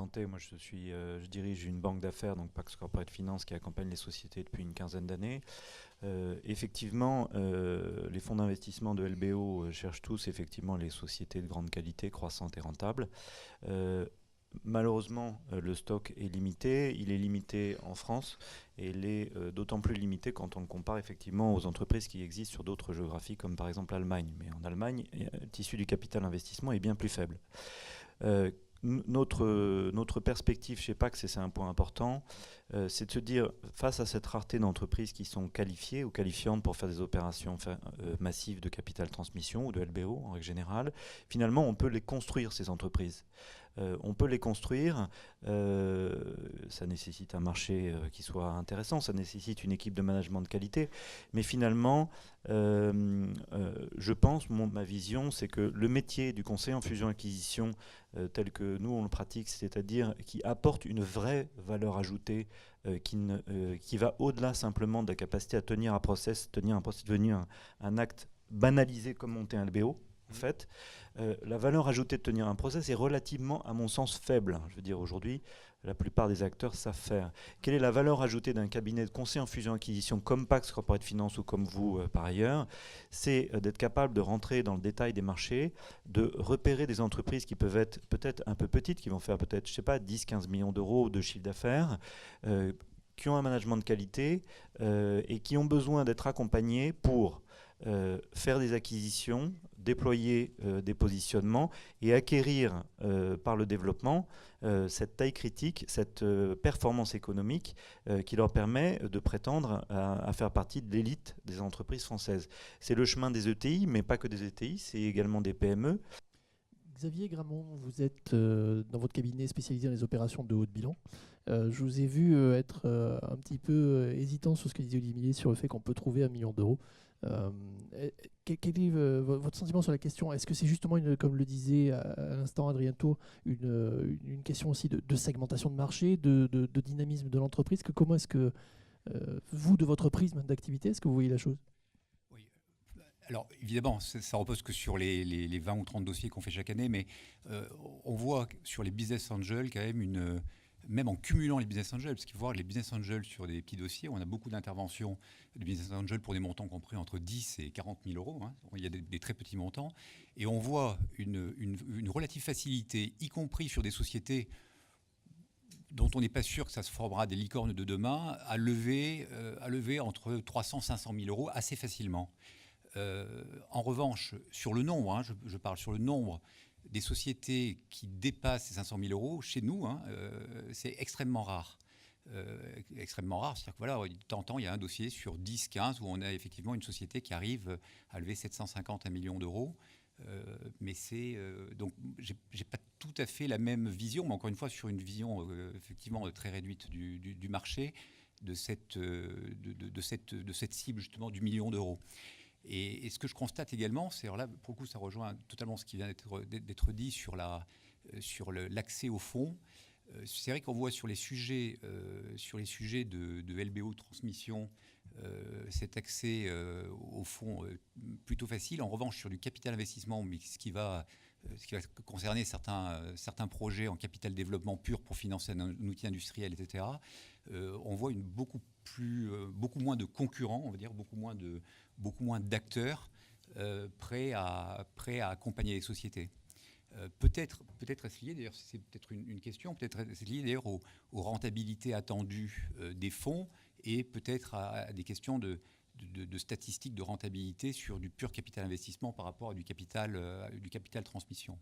présenter, moi je dirige une banque d'affaires, donc Pax Corporate Finance, qui accompagne les sociétés depuis une quinzaine d'années. Effectivement, les fonds d'investissement de LBO cherchent tous effectivement les sociétés de grande qualité, croissantes et rentables. Malheureusement, le stock est limité. Il est limité en France et il est d'autant plus limité quand on le compare effectivement aux entreprises qui existent sur d'autres géographies, comme par exemple l'Allemagne. Mais en Allemagne, le tissu du capital investissement est bien plus faible. Euh, notre perspective chez Pax, et c'est un point important, c'est de se dire, face à cette rareté d'entreprises qui sont qualifiées ou qualifiantes pour faire des opérations massives de capital transmission ou de LBO en règle générale, finalement on peut les construire, ces entreprises. On peut les construire, ça nécessite un marché qui soit intéressant, ça nécessite une équipe de management de qualité, mais finalement, je pense, ma vision, c'est que le métier du conseiller en fusion-acquisition, tel que nous on le pratique, c'est-à-dire qui apporte une vraie valeur ajoutée, qui va au-delà simplement de la capacité à tenir un process, devenir un acte banalisé comme monter un LBO, en fait, la valeur ajoutée de tenir un process est relativement, à mon sens, faible. Je veux dire, aujourd'hui, la plupart des acteurs savent faire. Quelle est la valeur ajoutée d'un cabinet de conseil en fusion-acquisition comme Pax Corporate Finance ou comme vous par ailleurs? C'est d'être capable de rentrer dans le détail des marchés, de repérer des entreprises qui peuvent être peut-être un peu petites, qui vont faire peut-être, je sais pas, 10-15 millions d'euros de chiffre d'affaires, qui ont un management de qualité et qui ont besoin d'être accompagnés pour faire des acquisitions, déployer des positionnements et acquérir par le développement cette taille critique, cette performance économique qui leur permet de prétendre à faire partie de l'élite des entreprises françaises. C'est le chemin des ETI, mais pas que des ETI, c'est également des PME. Xavier Gramont, vous êtes dans votre cabinet spécialisé dans les opérations de haut de bilan. Je vous ai vu être un petit peu hésitant sur ce que disait Olivier sur le fait qu'on peut trouver 1 million d'euros. Quel est votre sentiment sur la question? Est-ce que c'est justement, comme le disait à l'instant Adrien Tour, une question aussi de segmentation de marché, de dynamisme de l'entreprise? Comment est-ce que vous, de votre prisme d'activité, est-ce que vous voyez la chose? Oui. Alors évidemment, ça repose que sur les 20 ou 30 dossiers qu'on fait chaque année, mais on voit sur les business angels quand même même en cumulant les business angels, parce qu'il faut voir les business angels sur des petits dossiers, on a beaucoup d'interventions de business angels pour des montants compris entre 10 et 40 000 euros. Hein. Il y a des très petits montants. Et on voit une relative facilité, y compris sur des sociétés dont on n'est pas sûr que ça se formera des licornes de demain, à lever entre 300 et 500 000 euros assez facilement. En revanche, sur le nombre, hein, je parle sur le nombre des sociétés qui dépassent ces 500 000 euros, chez nous, hein, c'est extrêmement rare. Extrêmement rare, c'est-à-dire que voilà, de temps en temps, il y a un dossier sur 10, 15 où on a effectivement une société qui arrive à lever 750 à 1 million d'euros. Mais c'est donc j'ai pas tout à fait la même vision, mais encore une fois sur une vision effectivement très réduite du marché de cette cible justement du million d'euros. Et ce que je constate également, c'est là pour le coup ça rejoint totalement ce qui vient d'être dit sur l'accès aux fonds. C'est vrai qu'on voit sur les sujets de LBO de transmission cet accès au fonds plutôt facile. En revanche, sur du capital investissement, mais ce qui va concerner certains projets en capital développement pur pour financer un outil industriel, etc., on voit beaucoup moins de concurrents, on va dire, beaucoup moins d'acteurs prêts à accompagner les sociétés. Peut-être est-ce lié, d'ailleurs, c'est peut-être une question, peut-être est-ce lié d'ailleurs aux rentabilités attendues des fonds et peut-être à des questions de statistiques de rentabilité sur du pur capital investissement par rapport à du capital transmission.